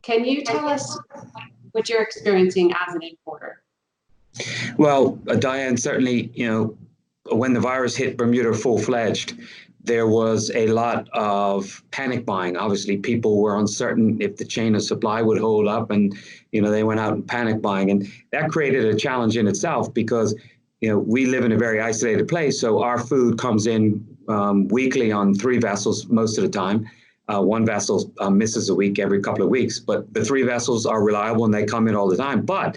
Can you tell us what you're experiencing as an importer? Well, Diane, certainly, when the virus hit Bermuda full-fledged, there was a lot of panic buying. Obviously, people were uncertain if the chain of supply would hold up, and they went out and panic buying, and that created a challenge in itself because we live in a very isolated place, so our food comes in weekly on 3 vessels most of the time. One vessel misses a week every couple of weeks, but the 3 vessels are reliable and they come in all the time. But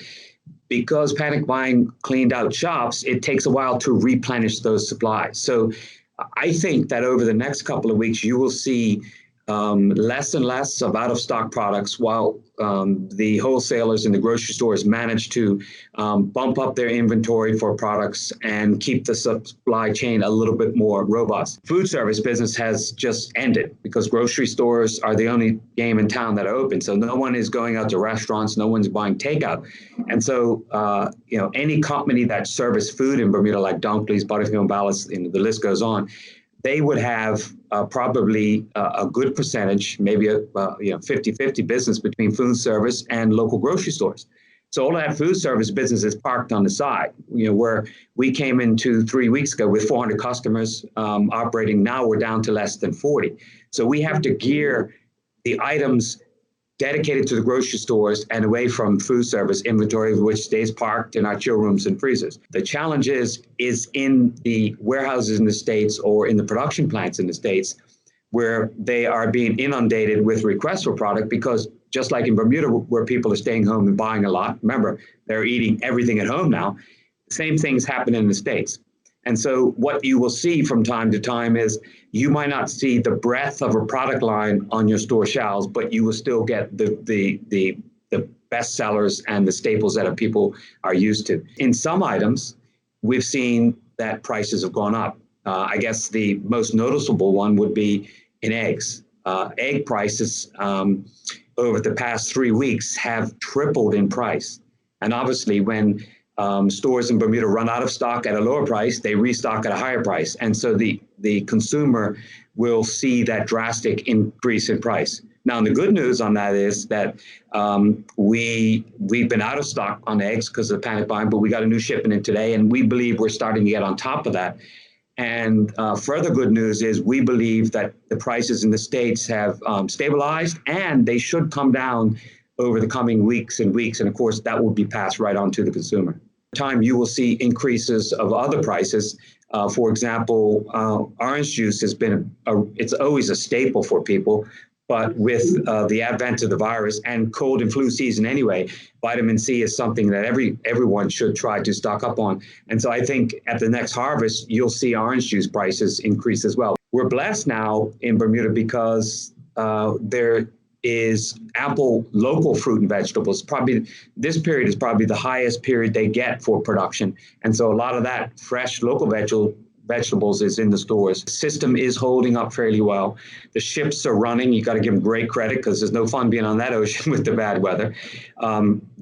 because panic buying cleaned out shops, it takes a while to replenish those supplies. So I think that over the next couple of weeks, you will see less and less of out-of-stock products while the wholesalers and the grocery stores manage to bump up their inventory for products and keep the supply chain a little bit more robust. Food service business has just ended because grocery stores are the only game in town that are open. So no one is going out to restaurants, no one's buying takeout. And so, any company that serves food in Bermuda, like Dunkley's, Butterfield Ballast, the list goes on, they would have probably a good percentage, maybe a 50-50 business between food service and local grocery stores. So all of that food service business is parked on the side, where we came into 3 weeks ago with 400 customers operating. Now we're down to less than 40. So we have to gear the items dedicated to the grocery stores and away from food service inventory, which stays parked in our chill rooms and freezers. The challenge is in the warehouses in the States or in the production plants in the States, where they are being inundated with requests for product because just like in Bermuda, where people are staying home and buying a lot, remember, they're eating everything at home now, same things happen in the States. And so what you will see from time to time is you might not see the breadth of a product line on your store shelves, but you will still get the best sellers and the staples that people are used to. In some items, we've seen that prices have gone up. I guess the most noticeable one would be in eggs. Egg prices over the past 3 weeks have tripled in price. And obviously when stores in Bermuda run out of stock at a lower price, they restock at a higher price. And so the consumer will see that drastic increase in price. Now, the good news on that is that we've been out of stock on eggs because of the panic buying, but we got a new shipment in today, and we believe we're starting to get on top of that. And further good news is we believe that the prices in the States have stabilized, and they should come down over the coming weeks. And of course, that will be passed right on to the consumer. Time you will see increases of other prices. For example, orange juice has been it's always a staple for people, but with the advent of the virus and cold and flu season anyway, vitamin C is something that everyone should try to stock up on. And so I think at the next harvest, you'll see orange juice prices increase as well. We're blessed now in Bermuda because there is ample local fruit and vegetables. Probably this period is probably the highest period they get for production. And so a lot of that fresh local vegetables is in the stores. The system is holding up fairly well. The ships are running. You got to give them great credit because there's no fun being on that ocean with the bad weather.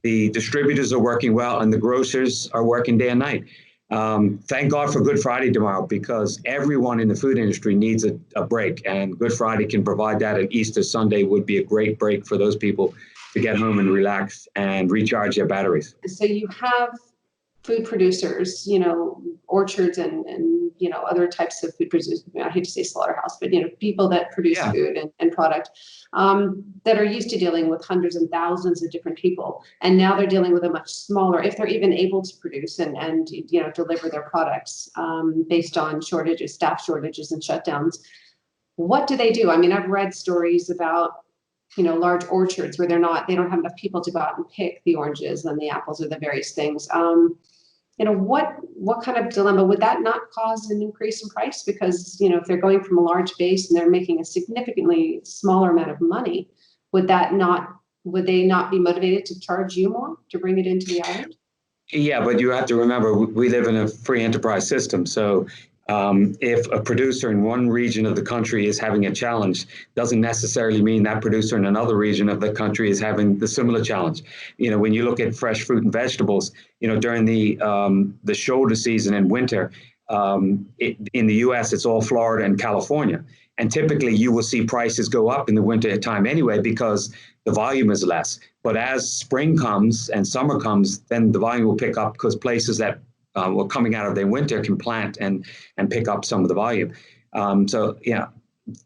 The distributors are working well and the grocers are working day and night. Thank God for Good Friday tomorrow because everyone in the food industry needs a break, and Good Friday can provide that, and Easter Sunday would be a great break for those people to get home and relax and recharge their batteries. So you have food producers, orchards and other types of food producers. I hate to say slaughterhouse, but people that produce food and product that are used to dealing with hundreds and thousands of different people, and now they're dealing with a much smaller, if they're even able to produce and deliver their products based on shortages, staff shortages, and shutdowns. What do they do? I mean, I've read stories about large orchards where they don't have enough people to go out and pick the oranges and the apples or the various things. What kind of dilemma would that not cause an increase in price? Because, if they're going from a large base and they're making a significantly smaller amount of money, would they not be motivated to charge you more to bring it into the island? Yeah, but you have to remember, we live in a free enterprise system. So if a producer in one region of the country is having a challenge, doesn't necessarily mean that producer in another region of the country is having the similar challenge. When you look at fresh fruit and vegetables, during the shoulder season in winter, in the U.S., it's all Florida and California. And typically you will see prices go up in the winter time anyway, because the volume is less. But as spring comes and summer comes, then the volume will pick up because places that were coming out of their winter can plant and pick up some of the volume. So, yeah,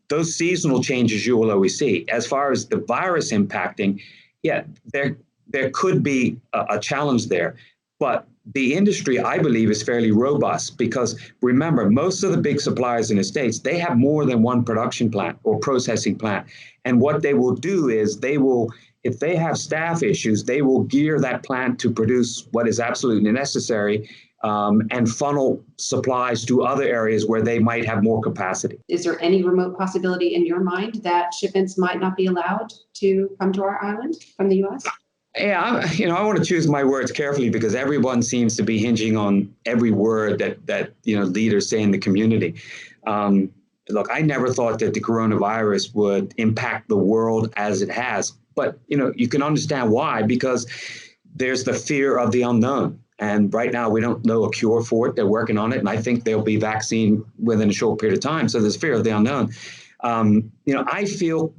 those seasonal changes you will always see. As far as the virus impacting, yeah, there could be a challenge there. But the industry, I believe, is fairly robust because remember, most of the big suppliers in the States, they have more than one production plant or processing plant. And what they will do is if they have staff issues, they will gear that plant to produce what is absolutely necessary and funnel supplies to other areas where they might have more capacity. Is there any remote possibility in your mind that shipments might not be allowed to come to our island from the U.S.? Yeah, I want to choose my words carefully because everyone seems to be hinging on every word that leaders say in the community. Look, I never thought that the coronavirus would impact the world as it has, but you can understand why, because there's the fear of the unknown. And right now we don't know a cure for it. They're working on it, and I think there'll be vaccine within a short period of time. So there's fear of the unknown. I feel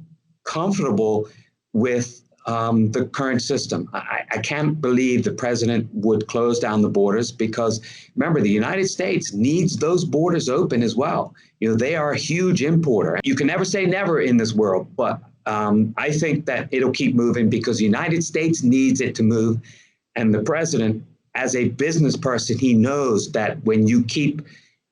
comfortable with the current system. I can't believe the president would close down the borders because remember, the United States needs those borders open as well. They are a huge importer. You can never say never in this world, but I think that it'll keep moving because the United States needs it to move. And the president, as a business person, he knows that when you keep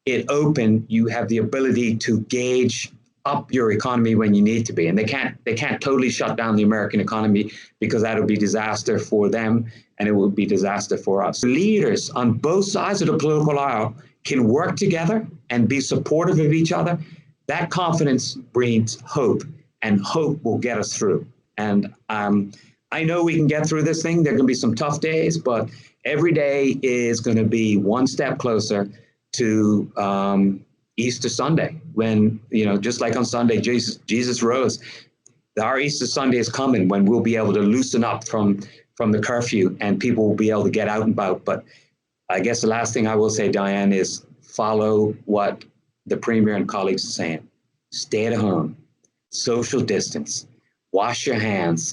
it open, you have the ability to gauge up your economy when you need to be. And they can't totally shut down the American economy because that would be disaster for them and it would be disaster for us. Leaders on both sides of the political aisle can work together and be supportive of each other. That confidence breeds hope, and hope will get us through. And I know we can get through this thing. There are going to be some tough days, but every day is going to be one step closer to Easter Sunday, when, just like on Sunday, Jesus rose. Our Easter Sunday is coming when we'll be able to loosen up from the curfew and people will be able to get out and about. But I guess the last thing I will say, Dianne, is follow what the Premier and colleagues are saying. Stay at home, social distance, wash your hands,